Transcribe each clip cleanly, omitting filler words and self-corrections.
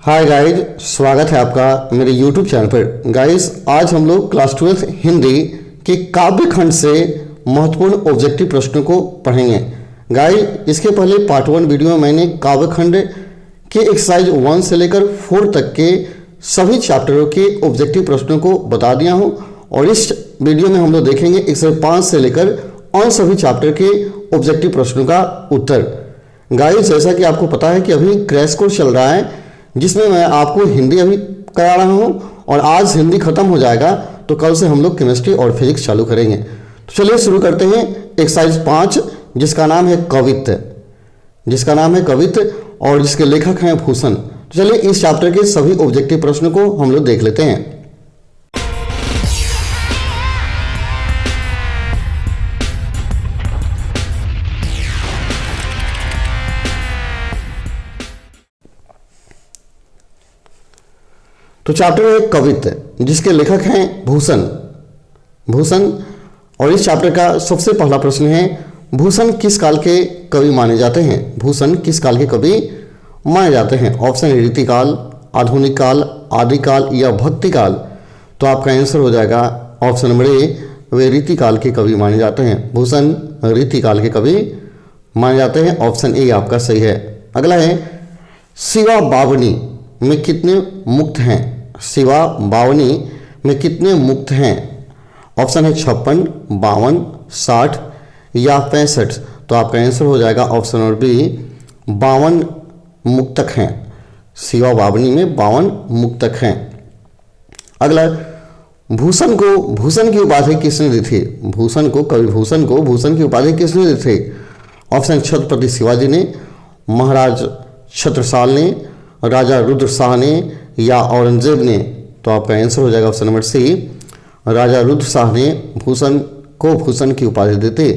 Hi guys, स्वागत है आपका मेरे YouTube चैनल पर। गाइज, आज हम लोग क्लास 12 हिंदी के काव्य खंड से महत्वपूर्ण ऑब्जेक्टिव प्रश्नों को पढ़ेंगे। गाइज, इसके पहले पार्ट 1 वीडियो में मैंने काव्य खंड के एक्सरसाइज 1 से लेकर 4 तक के सभी चैप्टरों के ऑब्जेक्टिव प्रश्नों को बता दिया हूँ और इस वीडियो में हम लोग देखेंगे एक्सरसाइज 5 से लेकर और सभी चैप्टर के ऑब्जेक्टिव प्रश्नों का उत्तर। गाइज, जैसा कि आपको पता है कि अभी क्रैश कोर्स चल रहा है जिसमें मैं आपको हिंदी अभी करा रहा हूँ और आज हिंदी खत्म हो जाएगा तो कल से हम लोग केमिस्ट्री और फिजिक्स चालू करेंगे। तो चलिए शुरू करते हैं एक्सरसाइज 5 जिसका नाम है कवित्त और जिसके लेखक हैं भूषण। तो चलिए इस चैप्टर के सभी ऑब्जेक्टिव प्रश्नों को हम लोग देख लेते हैं। तो चैप्टर है कवित्त जिसके लेखक हैं भूषण। और इस चैप्टर का सबसे पहला प्रश्न है, भूषण किस काल के कवि माने जाते हैं? भूषण किस काल के कवि माने जाते हैं? ऑप्शन है रीतिकाल, आधुनिक काल, आदिकाल या भक्ति काल। तो आपका आंसर हो जाएगा ऑप्शन नंबर ए, वे रीतिकाल के कवि माने जाते हैं। भूषण रीतिकाल के कवि माने जाते हैं। ऑप्शन ए आपका सही है। अगला है, शिवा बावनी में कितने मुक्त हैं? शिवा बावनी में कितने मुक्त हैं? ऑप्शन है 56, 52, 60 या 65। तो आपका आंसर हो जाएगा ऑप्शन नंबर बी, 52 मुक्तक हैं। शिवा बावनी में 52 मुक्तक हैं। अगला, भूषण की उपाधि किसने दी थी? कवि भूषण को भूषण की उपाधि किसने दी थी? ऑप्शन छत्रपति शिवाजी ने, महाराज छत्रसाल ने, राजा रुद्र शाह ने या औरंगजेब ने। तो आपका आंसर हो जाएगा ऑप्शन नंबर सी, राजा रुद्र शाह ने भूषण की उपाधि दी थी।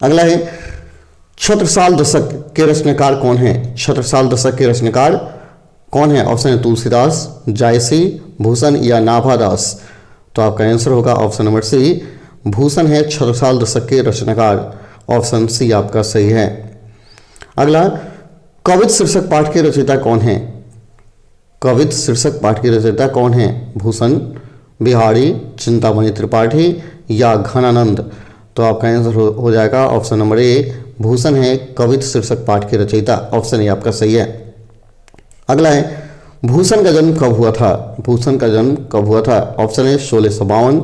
अगला है, छत्रसाल दशक के रचनाकार कौन है? छत्रसाल दशक के रचनाकार कौन है? ऑप्शन है तुलसीदास, जायसी, भूषण या नाभादास। तो आपका आंसर होगा ऑप्शन नंबर सी, भूषण है छत्रसाल दशक के रचनाकार। ऑप्शन सी आपका सही है। अगला, कवित्त शीर्षक पाठ के रचयिता कौन है? कवित्त शीर्षक पाठ के रचयिता कौन है? भूषण, बिहारी, चिंतामणि त्रिपाठी या घनानंद। तो आपका आंसर हो जाएगा ऑप्शन नंबर ए, भूषण है कवित्त शीर्षक पाठ के रचयिता। ऑप्शन ए आपका सही है। अगला है, भूषण का जन्म कब हुआ था? भूषण का जन्म कब हुआ था? ऑप्शन है 1652,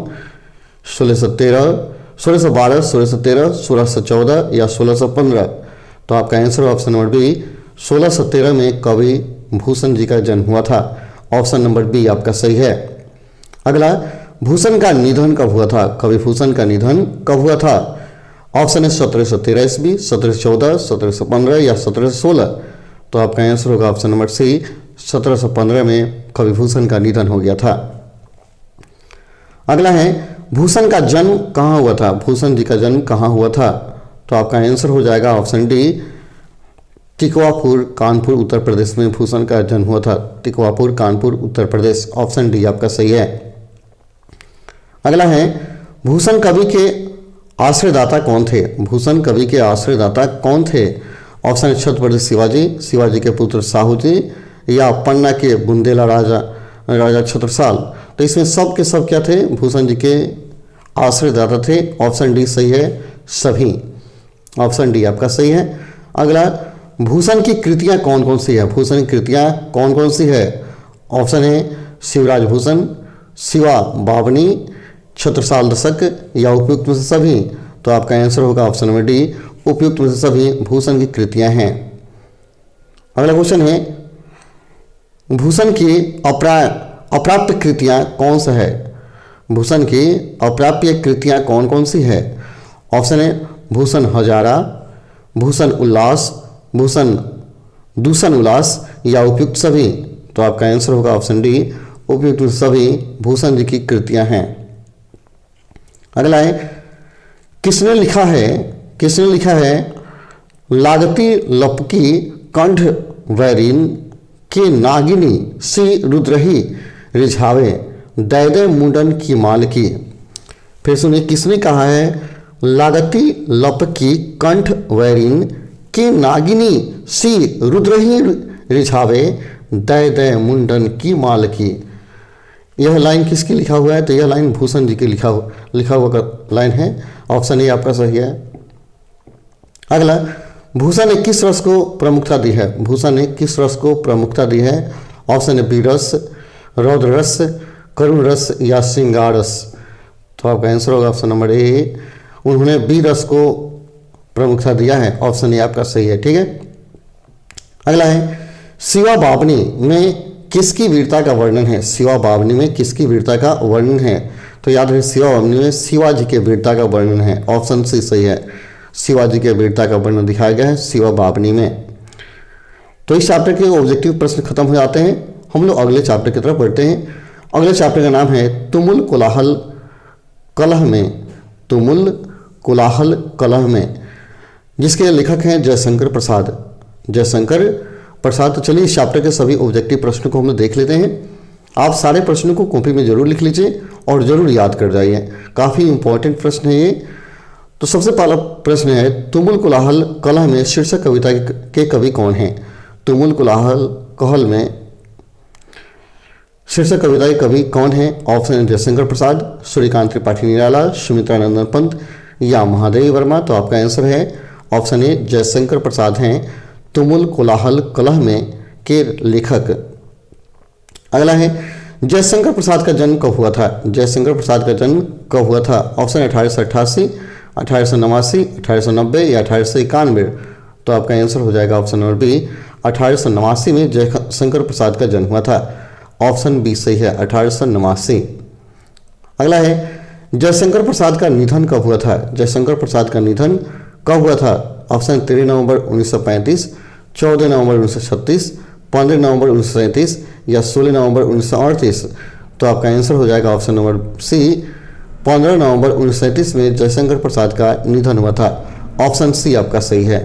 1613, 1612, 1613, 1614 या 1615। तो आपका आंसर ऑप्शन नंबर बी, 1613 में कवि भूषण जी का जन्म हुआ था। ऑप्शन नंबर बी आपका सही है। अगला, भूषण का निधन कब हुआ था? कवि भूषण का निधन कब हुआ था? ऑप्शन है 1713 ईस्वी, 1714, 1715 या 1716। तो आपका आंसर होगा ऑप्शन नंबर सी, 1715 में कवि भूषण का निधन हो गया था। अगला है, भूषण का जन्म कहाँ हुआ था? भूषण जी का जन्म कहाँ हुआ था? तो आपका आंसर हो जाएगा ऑप्शन डी, टिकवापुर, कानपुर, उत्तर प्रदेश में भूषण का जन्म हुआ था। टिकवापुर, कानपुर, उत्तर प्रदेश। ऑप्शन डी आपका सही है। अगला है, भूषण कवि के आश्रयदाता कौन थे? भूषण कवि के आश्रयदाता कौन थे? ऑप्शन छत्रपति शिवाजी के पुत्र साहू जी या पन्ना के बुंदेला राजा छत्रसाल। तो इसमें सब के सब क्या थे? भूषण जी के आश्रयदाता थे। ऑप्शन डी सही है, सभी। ऑप्शन डी आपका सही है। अगला, भूषण की कृतियां कौन कौन सी है? भूषण की कृतियां कौन कौन सी है? ऑप्शन है शिवराज भूषण, शिवा बावनी, छत्रसाल दशक या उपयुक्त में से सभी। तो आपका आंसर होगा ऑप्शन नंबर डी, उपयुक्त में से सभी भूषण की कृतियां हैं। अगला क्वेश्चन है, भूषण की अप्राप्य कृतियां कौन सा है? भूषण की अप्राप्य कृतियां कौन कौन सी है? ऑप्शन है भूषण हजारा, भूषण उल्लास, भूषण दूषण उल्लास या उपयुक्त सभी। तो आपका आंसर होगा ऑप्शन डी, उपयुक्त सभी भूषण जी की कृतियां हैं। अगला है, किसने लिखा है लागती लपकी कंठ वैरीन के नागिनी सी रुद्रही रिझावे दैदय मुंडन की मालकी। फिर सुनिए, किसने कहा है लागती लपकी कंठ वैरीन कि नागिनी सी रुद्रही रिझावे दय दय मुंडन की माल की। यह लाइन किसकी लिखा हुआ है? तो यह लाइन भूषण जी की लिखा हुआ लाइन है। ऑप्शन ए आपका सही है। अगला, भूषण ने किस रस को प्रमुखता दी है? भूषण ने किस रस को प्रमुखता दी है? ऑप्शन ए बी रस, रौद्र रस, करुण रस या श्रृंगार रस। तो आपका आंसर होगा ऑप्शन नंबर ए, उन्होंने बी रस को प्रमुखता दिया है। ऑप्शन ए आपका सही है। ठीक है। अगला है, शिवा बावनी में किसकी वीरता का वर्णन है? शिवा बावनी में किसकी वीरता का वर्णन है? तो याद रहे, शिवा बावनी में शिवाजी के वीरता का वर्णन है। ऑप्शन सी सही है, शिवाजी के वीरता का वर्णन दिखाया गया है शिवा बावनी में। तो इस चैप्टर के ऑब्जेक्टिव प्रश्न खत्म हो जाते हैं। हम लोग अगले चैप्टर की तरफ बढ़ते हैं। अगले चैप्टर का नाम है तुमुल कोलाहल कलह में। तुमुल कोलाहल कलह में, जिसके लेखक हैं जयशंकर प्रसाद। जयशंकर प्रसाद। तो चलिए इस चैप्टर के सभी ऑब्जेक्टिव प्रश्नों को हम लोग देख लेते हैं। आप सारे प्रश्नों को कॉपी में जरूर लिख लीजिए और जरूर याद कर जाइए, काफ़ी इंपॉर्टेंट प्रश्न है ये। तो सबसे पहला प्रश्न है, तुमुल कोलाहल कलह में शीर्षक कविता के कवि कौन हैं? तुमुल कोलाहल कहल में शीर्षक कविता के कवि कौन है? ऑप्शन जयशंकर प्रसाद, सूर्यकांत त्रिपाठी निराला, सुमित्रा नंदन पंत या महादेवी वर्मा। तो आपका आंसर है ऑप्शन ए, जयशंकर प्रसाद हैं तुमुल कोलाहल कलह में के लेखक। अगला है, जयशंकर प्रसाद का जन्म कब हुआ था? जयशंकर प्रसाद का जन्म कब हुआ था? ऑप्शन 1888, 1889, 1890 या 1891। तो आपका आंसर हो जाएगा ऑप्शन नंबर बी, 1889 में जयशंकर प्रसाद का जन्म हुआ था। ऑप्शन बी सही है, 1889। अगला है, जयशंकर प्रसाद का निधन कब हुआ था? जयशंकर प्रसाद का निधन कब हुआ था? ऑप्शन 13 नवंबर 1935, 14 नवंबर 1936, 15 नवंबर 1937 या 16 नवंबर 1938। तो आपका आंसर हो जाएगा ऑप्शन नंबर सी, 15 नवंबर 1937 में जयशंकर प्रसाद का निधन हुआ था। ऑप्शन सी आपका सही है।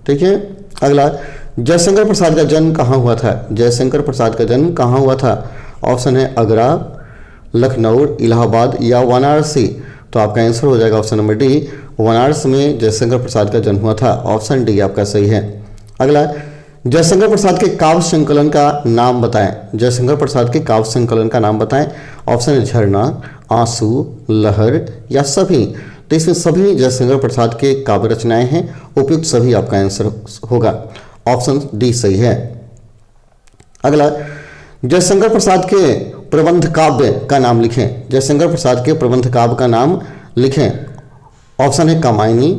ठीक है। अगला, जयशंकर प्रसाद का जन्म कहाँ हुआ था? जयशंकर प्रसाद का जन्म कहाँ हुआ था? ऑप्शन है आगरा, लखनऊ, इलाहाबाद या वाराणसी। तो आपका आंसर हो जाएगा ऑप्शन नंबर डी, वाराणसी में जयशंकर प्रसाद का जन्म हुआ था। ऑप्शन डी आपका सही है। अगला, जयशंकर प्रसाद के काव्य संकलन का नाम बताएं। जयशंकर प्रसाद के काव्य संकलन का नाम बताएं। ऑप्शन है झरना, आंसू, लहर या सभी। तो इसमें सभी जयशंकर प्रसाद के काव्य रचनाएं हैं। उपयुक्त सभी आपका आंसर होगा। ऑप्शन डी सही है। अगला, जयशंकर प्रसाद के प्रबंध काव्य का नाम लिखें। जयशंकर प्रसाद के प्रबंध काव्य का नाम लिखें। ऑप्शन है कामायनी,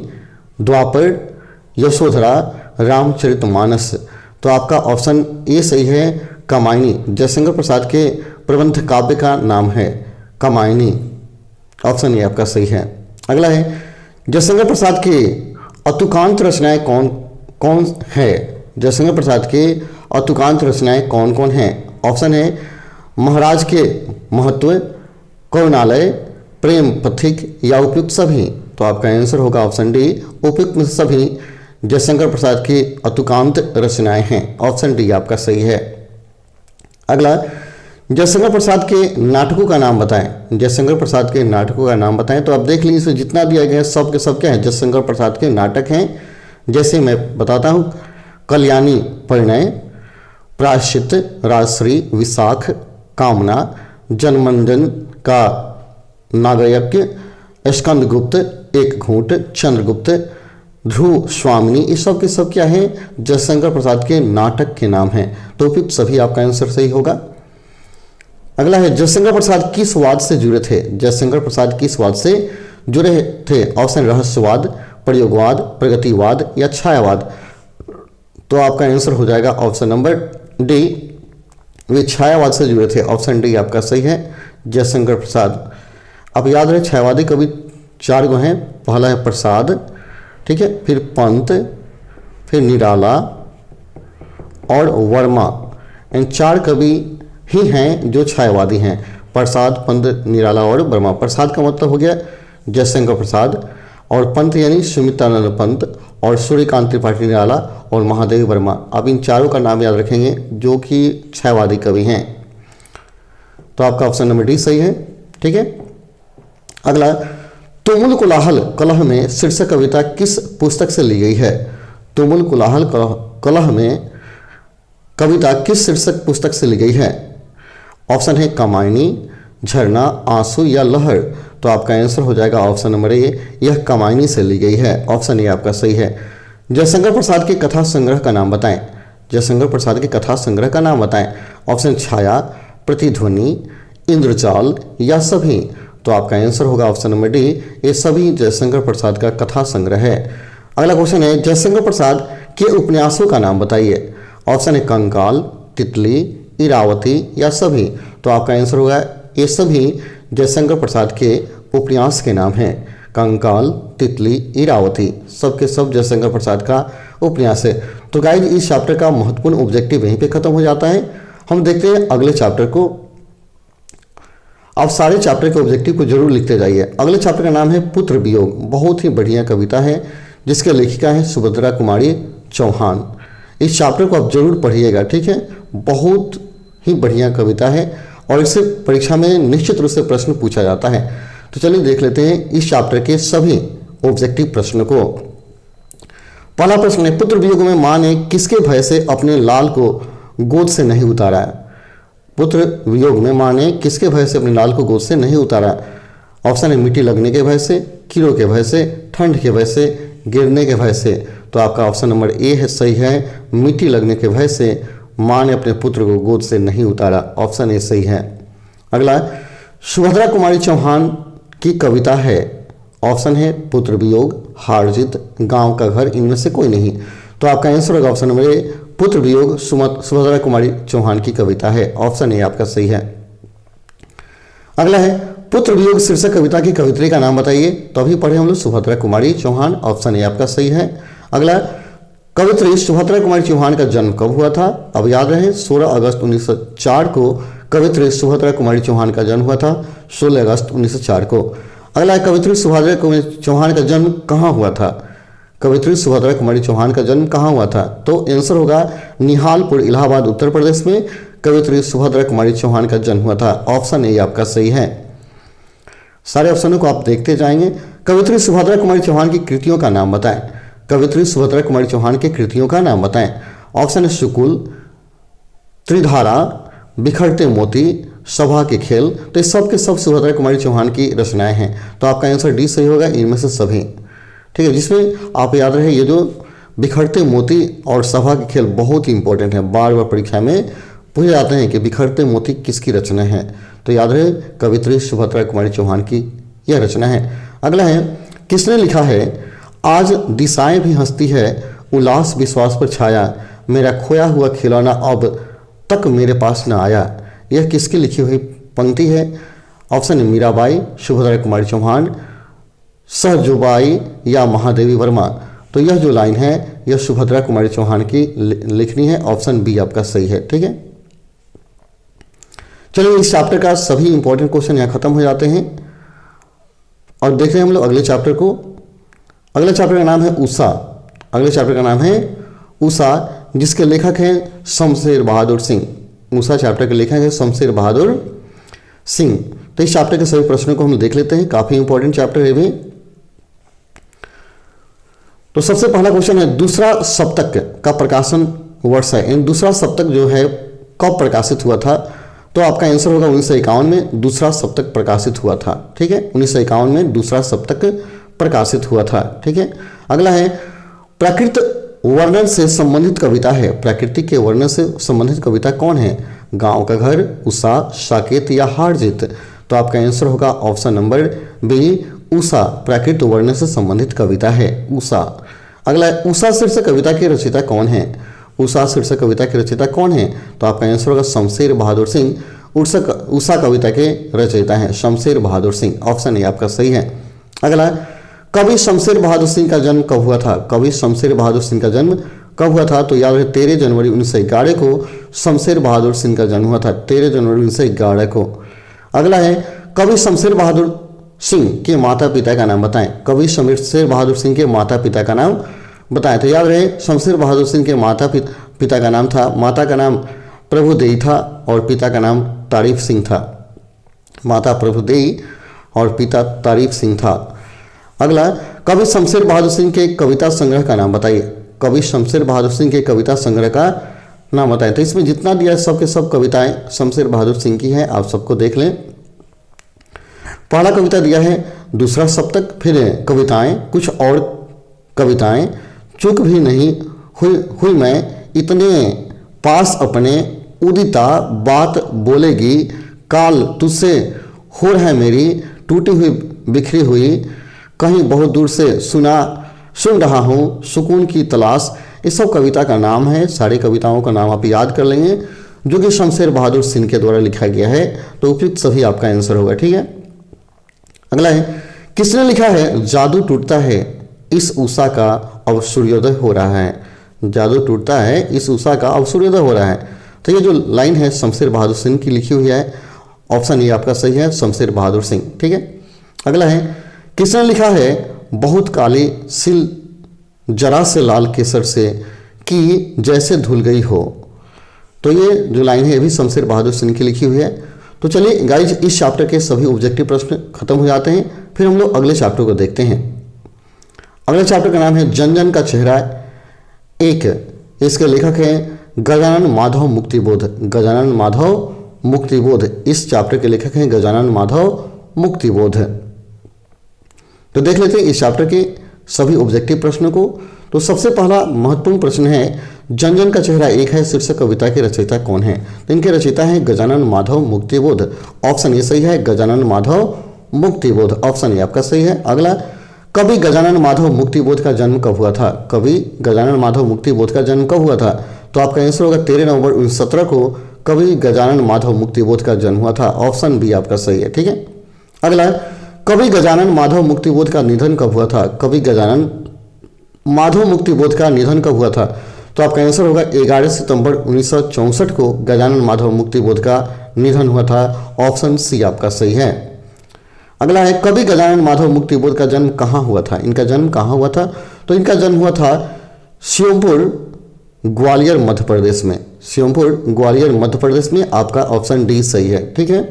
द्वापर, यशोधरा, रामचरितमानस। तो आपका ऑप्शन ए सही है, कामायनी। जयशंकर प्रसाद के प्रबंध काव्य का नाम है कामायनी। ऑप्शन ए आपका सही है। अगला है, जयशंकर प्रसाद के अतुकांत रचनाएं कौन कौन है? जयशंकर प्रसाद के अतुकांत रचनाएं कौन कौन हैं? ऑप्शन है महाराज के महत्व, करुणालय, प्रेम पथिक या उपयुक्त सभी। तो आपका आंसर होगा ऑप्शन डी, उपयुक्त में सभी जयशंकर प्रसाद की अतुकांत रचनाएं हैं। ऑप्शन डी आपका सही है। अगला, जयशंकर प्रसाद के नाटकों का नाम बताएं। जयशंकर प्रसाद के नाटकों का नाम बताएं। तो आप देख लीजिए, इसमें जितना दिया गया है सब के सब क्या है, जयशंकर प्रसाद के नाटक हैं। जैसे मैं बताता हूँ, कल्याणी परिणय, प्रायश्चित, राजश्री, विशाख, कामना, जनमंजन का नागयज्ञ, स्कंदगुप्त, एक घूंट, चंद्रगुप्त, ध्रुव स्वामिनी, ये सब के सब क्या है, जयशंकर प्रसाद के नाटक के नाम हैं। तो उपयुक्त सभी आपका आंसर सही होगा। अगला है, जयशंकर प्रसाद किस वाद से जुड़े थे? जयशंकर प्रसाद किस वाद से जुड़े थे? ऑप्शन रहस्यवाद, प्रयोगवाद, प्रगतिवाद या छायावाद। तो आपका आंसर हो जाएगा ऑप्शन नंबर डी, वे छायावाद से जुड़े थे। ऑप्शन डी आपका सही है, जयशंकर प्रसाद। अब याद रहे, छायावादी कवि 4 गो हैं। पहला है प्रसाद, ठीक है, फिर पंत, फिर निराला और वर्मा। इन 4 कवि ही हैं जो छायावादी हैं, प्रसाद, पंत, निराला और वर्मा। प्रसाद का मतलब हो गया जयशंकर प्रसाद, और पंत यानी सुमित्रानंद पंत, और सूर्यकांत त्रिपाठी निराला और महादेवी वर्मा। अब इन 4 का नाम याद रखेंगे जो कि छायावादी कवि हैं। तो आपका ऑप्शन नंबर डी सही है। ठीक है। अगला, तुमुल कोलाहल कलह में शीर्षक कविता किस पुस्तक से ली गई है? तुमुल कोलाहल कलह में कविता किस शीर्षक पुस्तक से ली गई है? ऑप्शन है कामायनी, झरना, आंसू या लहर। तो आपका आंसर हो जाएगा ऑप्शन नंबर ए, यह कामायनी से ली गई है। ऑप्शन ए आपका सही है। जयशंकर प्रसाद के कथा संग्रह का नाम बताएं। जयशंकर प्रसाद के कथा संग्रह का नाम बताएं। ऑप्शन छाया, प्रतिध्वनि, इंद्रजाल या सभी। तो आपका आंसर होगा ऑप्शन नंबर डी, ये सभी जयशंकर प्रसाद का कथा संग्रह है। अगला क्वेश्चन है जयशंकर प्रसाद के उपन्यासों का नाम बताइए। ऑप्शन है कंकाल, तितली, इरावती या सभी। तो आपका आंसर होगा ये सभी जयशंकर प्रसाद के उपन्यास के नाम हैं। कंकाल, तितली, इरावती, सबके सब जयशंकर प्रसाद का उपन्यास है। तो गाइस इस चैप्टर का महत्वपूर्ण ऑब्जेक्टिव यहीं पे खत्म हो जाता है। हम देखते हैं अगले चैप्टर को। आप सारे चैप्टर के ऑब्जेक्टिव को जरूर लिखते जाइए। अगले चैप्टर का नाम है पुत्र वियोग। बहुत ही बढ़िया कविता है जिसके लेखिका है सुभद्रा कुमारी चौहान। इस चैप्टर को आप जरूर पढ़िएगा, ठीक है। बहुत ही बढ़िया कविता है और इससे परीक्षा में निश्चित रूप से प्रश्न पूछा जाता है। तो चलिए देख लेते हैं इस चैप्टर के सभी ऑब्जेक्टिव प्रश्न को। पहला प्रश्न है पुत्र वियोग में मां ने किसके भय से अपने लाल को गोद से नहीं उतारा? पुत्र वियोग में मां ने किसके भय से अपने लाल को गोद से नहीं उतारा? ऑप्शन है मिट्टी लगने के भय से, कीड़ों के भय से, ठंड के भय से, गिरने के भय से। तो आपका ऑप्शन नंबर ए है सही है, मिट्टी लगने के भय से मां ने अपने पुत्र को गोद से नहीं उतारा। ऑप्शन ए सही है। अगला सुभद्रा कुमारी चौहान की कविता है। ऑप्शन है पुत्र वियोग, हार जीत, गांव का घर, इनमें से कोई नहीं। तो आपका आंसर होगा ऑप्शन नंबर ए, पुत्र वियोग सुभद्रा कुमारी चौहान की कविता है। ऑप्शन ए आपका सही है। अगला है पुत्र वियोग शीर्षक कविता की कवित्री का नाम बताइए। तो अभी पढ़े हम लोग सुभद्रा कुमारी चौहान। ऑप्शन ए आपका सही है। अगला कवित्री सुभद्रा कुमारी चौहान का जन्म कब हुआ था? अब याद रहे 16 अगस्त 1904 को कवित्री सुभद्रा कुमारी चौहान का जन्म हुआ था। 16 अगस्त 1904 को। अगला है कवित्री सुभद्रा कुमारी चौहान का जन्म कहाँ हुआ था? कवित्री सुभद्रा कुमारी चौहान का जन्म कहाँ हुआ था? तो आंसर होगा निहालपुर, इलाहाबाद, उत्तर प्रदेश में कवित्री सुभद्रा कुमारी चौहान का जन्म हुआ था। ऑप्शन ए आपका सही है। सारे ऑप्शनों को आप देखते जाएंगे। कवित्री सुभद्रा कुमारी चौहान की कृतियों का नाम बताएं। कवित्री सुभद्रा कुमारी चौहान के कृतियों का नाम बताएं। ऑप्शन है शुकुल, त्रिधारा, बिखरते मोती, सभा के खेल। तो इस सब के सब सुभद्रा कुमारी चौहान की रचनाएं हैं। तो आपका आंसर डी सही होगा, इनमें से सभी, ठीक है। जिसमें आप याद रहे ये जो बिखरते मोती और सभा के खेल बहुत ही इंपॉर्टेंट है, बार बार परीक्षा में पूछे जाते हैं कि बिखरते मोती किसकी रचना है। तो याद रहे कवित्री सुभद्रा कुमारी चौहान की यह रचना है। अगला है किसने लिखा है आज दिशाएं भी हंसती है, उल्लास विश्वास पर छाया, मेरा खोया हुआ खिलौना अब तक मेरे पास न आया। यह किसकी लिखी हुई पंक्ति है? ऑप्शन है मीराबाई, सुभद्रा कुमारी चौहान, सहजोबाई या महादेवी वर्मा। तो यह जो लाइन है यह सुभद्रा कुमारी चौहान की लिखनी है। ऑप्शन बी आपका सही है, ठीक है। चलिए इस चैप्टर का सभी इंपॉर्टेंट क्वेश्चन यहाँ खत्म हो जाते हैं और देख रहे हैं हम लोग अगले चैप्टर को। अगले चैप्टर का नाम है उषा। अगले चैप्टर का नाम है उषा, जिसके लेखक हैं शमशेर बहादुर सिंह। उषा चैप्टर के लेखक हैं शमशेर बहादुर सिंह। तो इस चैप्टर के सभी प्रश्नों को हम देख लेते हैं, काफी इंपॉर्टेंट चैप्टर है भी। तो सबसे पहला क्वेश्चन है दूसरा सप्तक का प्रकाशन वर्ष है। इन दूसरा सप्तक जो है कब प्रकाशित हुआ था? तो आपका आंसर होगा 1951 में दूसरा सप्तक प्रकाशित हुआ था, ठीक है। 1951 में दूसरा सप्तक प्रकाशित हुआ था, ठीक है। अगला है प्राकृत वर्णन से संबंधित कविता है। प्राकृतिक के वर्णन से संबंधित कविता कौन है? गांव का घर, उषा, साकेत या हार जीत। तो आपका आंसर होगा ऑप्शन नंबर बी, उषा प्राकृत वर्णन से संबंधित कविता है, उषा। अगला है उषा शीर्षक कविता के रचयिता कौन है? उषा शीर्षक कविता के रचयिता कौन है? तो आपका आंसर होगा शमशेर बहादुर सिंह। उषा कविता के रचयिता हैं शमशेर बहादुर सिंह। ऑप्शन ए आपका सही है। अगला कवि शमशेर बहादुर सिंह का जन्म कब हुआ था? कवि शमशेर बहादुर सिंह का जन्म कब हुआ था? तो याद रहे 13 जनवरी 1911 को शमशेर बहादुर सिंह का जन्म हुआ था, 13 जनवरी 1911 को। अगला है कवि शमशेर बहादुर सिंह के माता पिता का नाम बताएं। कवि शमशेर बहादुर सिंह के माता पिता का नाम बताएं। तो याद रहे शमशेर बहादुर सिंह के माता पिता का नाम था, माता का नाम प्रभुदेई था और पिता का नाम तारीफ सिंह था। माता प्रभुदेई और पिता तारीफ सिंह था। अगला कवि शमशेर बहादुर सिंह के कविता संग्रह का नाम बताइए। कवि शमशेर बहादुर सिंह के कविता संग्रह का नाम बताएं। तो इसमें जितना दिया है सब के सब कविताएं शमशेर बहादुर सिंह की है, आप सबको देख लें। पहला कविता दिया है दूसरा सप्तक, फिर कविताएं, कुछ और कविताएं, चूक भी नहीं हुई मैं इतने पास अपने, उदिता बात बोलेगी काल तुझसे, होड़ है मेरी टूटी हुई बिखरी हुई, कहीं बहुत दूर से सुन रहा हूँ सुकून की तलाश। इस सब कविता का नाम है। सारी कविताओं का नाम आप याद कर लेंगे जो कि शमशेर बहादुर सिंह के द्वारा लिखा गया है, तो उपयुक्त सभी आपका आंसर होगा। ठीक है, अगला है किसने लिखा है जादू टूटता है इस उषा का अब सूर्योदय हो रहा है। जादू टूटता है इस उषा का अब सूर्योदय हो रहा है। तो ये जो लाइन है शमशेर बहादुर सिंह की लिखी हुई है, ऑप्शन ए आपका सही है, शमशेर बहादुर सिंह। ठीक है, अगला है किसने लिखा है बहुत काली सिल जरा से लाल केसर से कि जैसे धुल गई हो। तो ये जो लाइन है ये भी शमशेर बहादुर सिंह की लिखी हुई है। तो चलिए गाइज, इस चैप्टर के सभी ऑब्जेक्टिव प्रश्न खत्म हो जाते हैं, फिर हम लोग अगले चैप्टर को देखते हैं। अगले चैप्टर का नाम है जन जन का चेहरा एक। इसके लेखक हैं गजानन माधव मुक्तिबोध। गजानन माधव मुक्तिबोध इस चैप्टर के लेखक हैं गजानन माधव मुक्तिबोध। तो देख लेते हैं इस चैप्टर के सभी ऑब्जेक्टिव प्रश्नों को। तो सबसे पहला महत्वपूर्ण प्रश्न है जन जन का चेहरा एक है शीर्षक कविता के रचयिता कौन है। तो इनके रचयिता हैं गजानन माधव मुक्तिबोध। ऑप्शन ए सही है, गजानन माधव मुक्तिबोध, ऑप्शन ए आपका सही है। अगला, कवि गजानन माधव मुक्तिबोध का जन्म कब हुआ था। कवि गजानन माधव मुक्तिबोध का जन्म कब हुआ था। तो आपका आंसर होगा 13 नवंबर 1917 को कवि गजानन माधव मुक्तिबोध का जन्म हुआ था, ऑप्शन बी आपका सही है। ठीक है, अगला, कवि गजानन माधव मुक्तिबोध का निधन कब हुआ था। कवि गजानन माधव मुक्तिबोध का निधन कब हुआ था। तो आपका आंसर होगा 11 सितंबर 1964 को गजानन माधव मुक्तिबोध का निधन हुआ था, ऑप्शन सी आपका सही है। अगला है कवि गजानन माधव मुक्तिबोध का जन्म कहाँ हुआ था। इनका जन्म कहाँ हुआ था। तो इनका जन्म हुआ था श्योपुर ग्वालियर मध्य प्रदेश में। श्योपुर ग्वालियर मध्य प्रदेश में, आपका ऑप्शन डी सही है। ठीक है,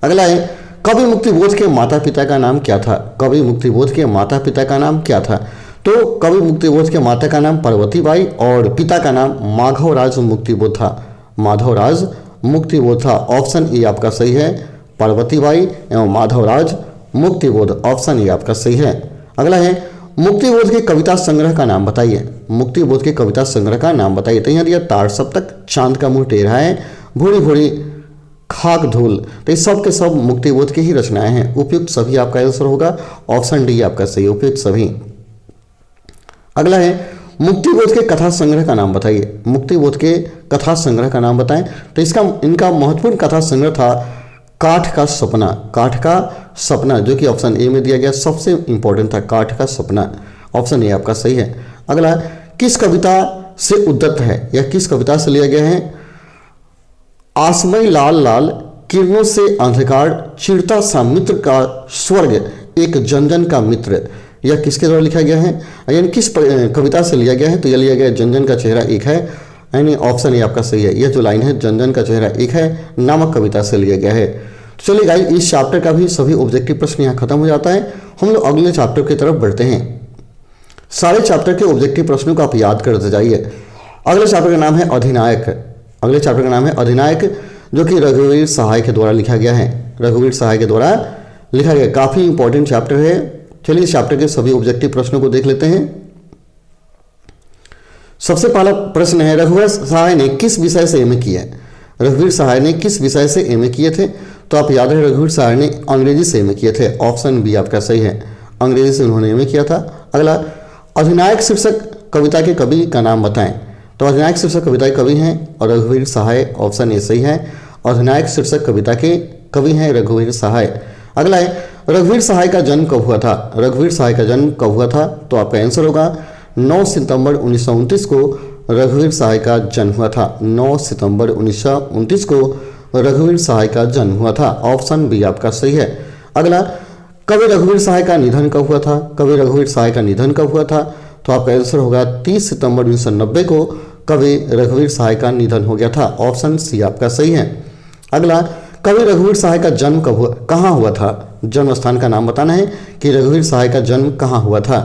अगला है कवि मुक्तिबोध के माता पिता का नाम क्या था। कवि मुक्तिबोध के माता पिता का नाम क्या था। तो कवि मुक्तिबोध के माता का नाम पार्वतीबाई और पिता का नाम माधवराज मुक्तिबोध था। माधवराज मुक्तिबोध था, ऑप्शन ए आपका सही है। पार्वतीबाई एवं माधवराज मुक्तिबोध, ऑप्शन ए आपका सही है। अगला है मुक्तिबोध के कविता संग्रह का नाम बताइए। मुक्तिबोध के कविता संग्रह का नाम बताइए। तो यहाँ दिया ताड़ सप्तक, चांद का मुंह टेढ़ा है, भूरी भूरी खाक धूल। तो इस सब के सब मुक्तिबोध की ही रचनाएं हैं, उपयुक्त सभी आपका आंसर होगा, ऑप्शन डी आपका सही, उपयुक्त सभी। अगला है मुक्तिबोध के कथा संग्रह का नाम बताइए। मुक्तिबोध के कथा संग्रह का नाम बताएं। तो इनका महत्वपूर्ण कथा संग्रह था काठ का सपना। काठ का सपना, जो कि ऑप्शन ए में दिया गया, सबसे इंपॉर्टेंट था काठ का सपना, ऑप्शन ए आपका सही है। अगला, किस कविता से उद्धृत है या किस कविता से लिया गया है। आसमय लाल लाल किरणों से अंधकार, चिरता सा मित्र का स्वर्ग, एक जन जन का मित्र, यह किसके द्वारा लिखा गया है, यानी किस कविता से लिया गया है। तो यह लिया गया जन जन का चेहरा एक है, यानी ऑप्शन ए आपका सही है। यह जो लाइन है जन जन का चेहरा एक है नामक कविता से लिया गया है। तो चलिए गाइस, इस चैप्टर का भी सभी ऑब्जेक्टिव प्रश्न यहाँ खत्म हो जाता है। हम लोग अगले चैप्टर की तरफ बढ़ते हैं। सारे चैप्टर के ऑब्जेक्टिव प्रश्नों को आप याद करते जाइए। अगले चैप्टर का नाम है अधिनायक। अगले चैप्टर का नाम है अधिनायक, जो कि रघुवीर सहाय के द्वारा लिखा गया है। रघुवीर सहाय के द्वारा लिखा गया, काफी इंपॉर्टेंट चैप्टर है। चलिए इस चैप्टर के सभी ऑब्जेक्टिव प्रश्नों को देख लेते हैं। सबसे पहला प्रश्न है रघुवीर सहाय ने किस विषय से एमए किया है। रघुवीर सहाय ने किस विषय से एमए किए थे। तो आप याद है रघुवीर सहाय ने अंग्रेजी से एमए किए थे, ऑप्शन बी आपका सही है, अंग्रेजी से उन्होंने एमए किया था। अगला, अधिनायक शीर्षक कविता के कवि का नाम बताएं। तो अधिनायक शीर्षक कविता के कवि हैं और रघुवीर सहाय, ऑप्शन ए सही है। अधिनायक शीर्षक कविता के कवि हैं रघुवीर सहाय। अगला है रघुवीर सहाय का जन्म कब हुआ था। रघुवीर सहाय का जन्म कब हुआ था। तो आपका आंसर होगा 9 सितंबर 1929 को रघुवीर सहाय का जन्म हुआ था। 9 सितंबर 1929 को रघुवीर सहाय का जन्म हुआ था, ऑप्शन बी आपका सही है। अगला, कवि रघुवीर सहाय का निधन कब हुआ था। कवि रघुवीर सहाय का निधन कब हुआ था। तो आपका आंसर होगा 30 सितंबर 1990 को कवि रघुवीर सहाय का निधन हो गया था, ऑप्शन सी आपका सही है। अगला, कवि रघुवीर सहाय का जन्म कहाँ हुआ था। जन्म स्थान का नाम बताना है कि रघुवीर सहाय का जन्म कहाँ हुआ था।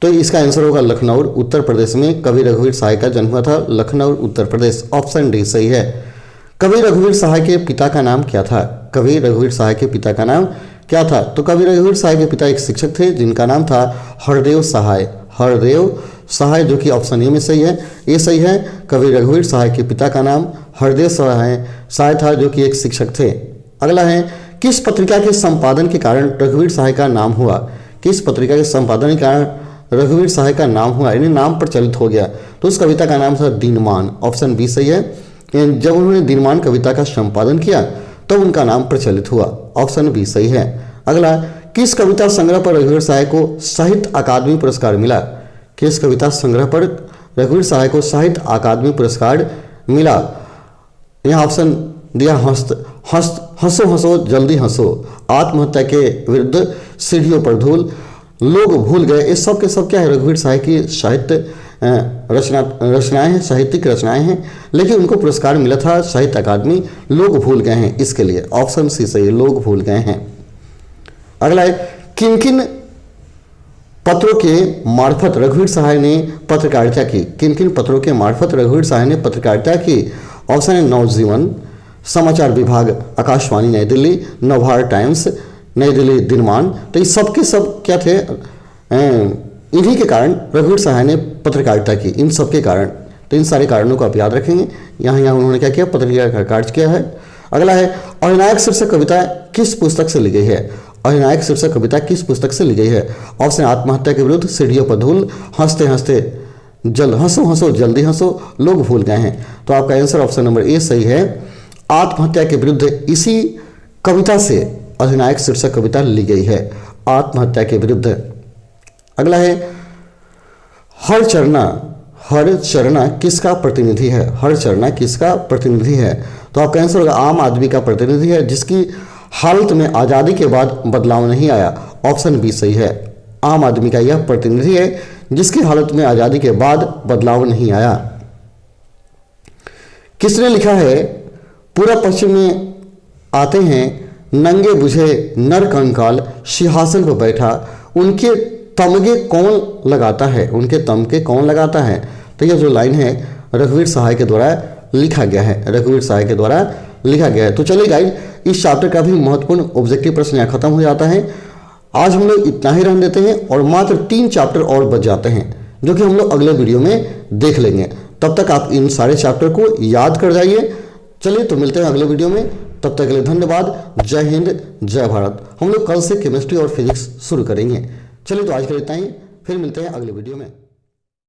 तो इसका आंसर होगा लखनऊ उत्तर प्रदेश में कवि रघुवीर सहाय का जन्म हुआ था, लखनऊ उत्तर प्रदेश। ऑप्शन डी सही है। कवि रघुवीर सहाय के पिता का नाम क्या था? कवि रघुवीर सहाय के पिता का नाम क्या था? तो कवि रघुवीर सहाय के पिता एक शिक्षक थे जिनका नाम था हरदेव सहाय। हरदेव सहाय, जो कि ऑप्शन ए में सही है, ये सही है। कवि रघुवीर सहाय के पिता का नाम हरदेव सहाय था, जो कि एक शिक्षक थे। अगला है, किस पत्रिका के संपादन के कारण रघुवीर सहाय का नाम हुआ? किस पत्रिका के संपादन के कारण रघुवीर सहाय का नाम हुआ, यानी नाम प्रचलित हो गया? तो उस कविता का नाम था दीनमान। ऑप्शन बी सही है। जब उन्होंने दीनमान कविता का संपादन किया तो उनका नाम प्रचलित हुआ। ऑप्शन बी सही है। अगला, किस कविता संग्रह पर रघुवीर सहाय को साहित्य अकादमी पुरस्कार मिला? किस कविता संग्रह पर रघुवीर सहाय को साहित्य अकादमी पुरस्कार मिला? यहाँ ऑप्शन दिया हंसो हंसो जल्दी हंसो, आत्महत्या के विरुद्ध, सीढ़ियों पर धूल, लोग भूल गए। ये सब के सब क्या है? रघुवीर सहाय की साहित्य रचनाएं हैं, साहित्यिक रचनाएं हैं, लेकिन उनको पुरस्कार मिला था साहित्य अकादमी, लोग भूल गए हैं इसके लिए। ऑप्शन सी सही है, लोग भूल गए हैं। अगला है, किन किन पत्रों के मार्फत रघुवीर सहाय ने पत्रकारिता की? किन किन पत्रों के मार्फत रघुवीर सहाय ने पत्रकारिता की? ऑप्शन है नवजीवन, समाचार विभाग आकाशवाणी नई दिल्ली, नवभारत टाइम्स, नई दिल्ली दिनमान। तो ये सब के सब क्या थे? इन्हीं के कारण रघुवीर सहाय ने पत्रकारिता की, इन सब के कारण। तो इन सारे कारणों को आप याद रखेंगे। यहाँ उन्होंने क्या किया? पत्रकारिता का कार्य किया है। अगला है, अधिनायक शीर्षक कविता किस पुस्तक से ली गई है? अधिनायक शीर्षक कविता किस पुस्तक से ली गई है? ऑप्शन आत्महत्या के विरुद्ध, सीढ़ियों पर धूल, हंसते हंसते हंसो हंसो जल्दी हंसो, लोग भूल गए हैं। तो आपका आंसर ऑप्शन नंबर ए सही है। आत्महत्या के विरुद्ध इसी कविता से अधिनायक शीर्षक कविता ली गई है, आत्महत्या के विरुद्ध। अगला है, हर चरना किसका प्रतिनिधि है? हर चरना किसका प्रतिनिधि है? तो आपका आंसर होगा आम आदमी का प्रतिनिधि है, जिसकी हालत में आज़ादी के बाद बदलाव नहीं आया। ऑप्शन बी सही है। आम आदमी का यह प्रतिनिधि है जिसकी हालत में आज़ादी के बाद बदलाव नहीं आया। किसने लिखा है, पूरा पश्चिम में आते हैं नंगे बुझे नर कंकाल, सिंहासन पर बैठा, उनके तमगे कौन लगाता है? उनके तमगे कौन लगाता है? तो यह जो लाइन है रघुवीर सहाय के द्वारा लिखा गया है, रघुवीर सहाय के द्वारा लिखा गया है। तो चलिए गाइड, इस चैप्टर का भी महत्वपूर्ण ऑब्जेक्टिव प्रश्न यहाँ खत्म हो जाता है। आज हम लोग इतना ही रहने देते हैं और मात्र 3 चैप्टर और बच जाते हैं, जो कि हम लोग अगले वीडियो में देख लेंगे। तब तक आप इन सारे चैप्टर को याद कर जाइए। चलिए तो मिलते हैं अगले वीडियो में, तब तक के लिए धन्यवाद। जय हिंद, जय भारत। हम लोग कल से केमिस्ट्री और फिजिक्स शुरू करेंगे। चलिए तो आज के लिए इतना ही, फिर मिलते हैं अगले वीडियो में।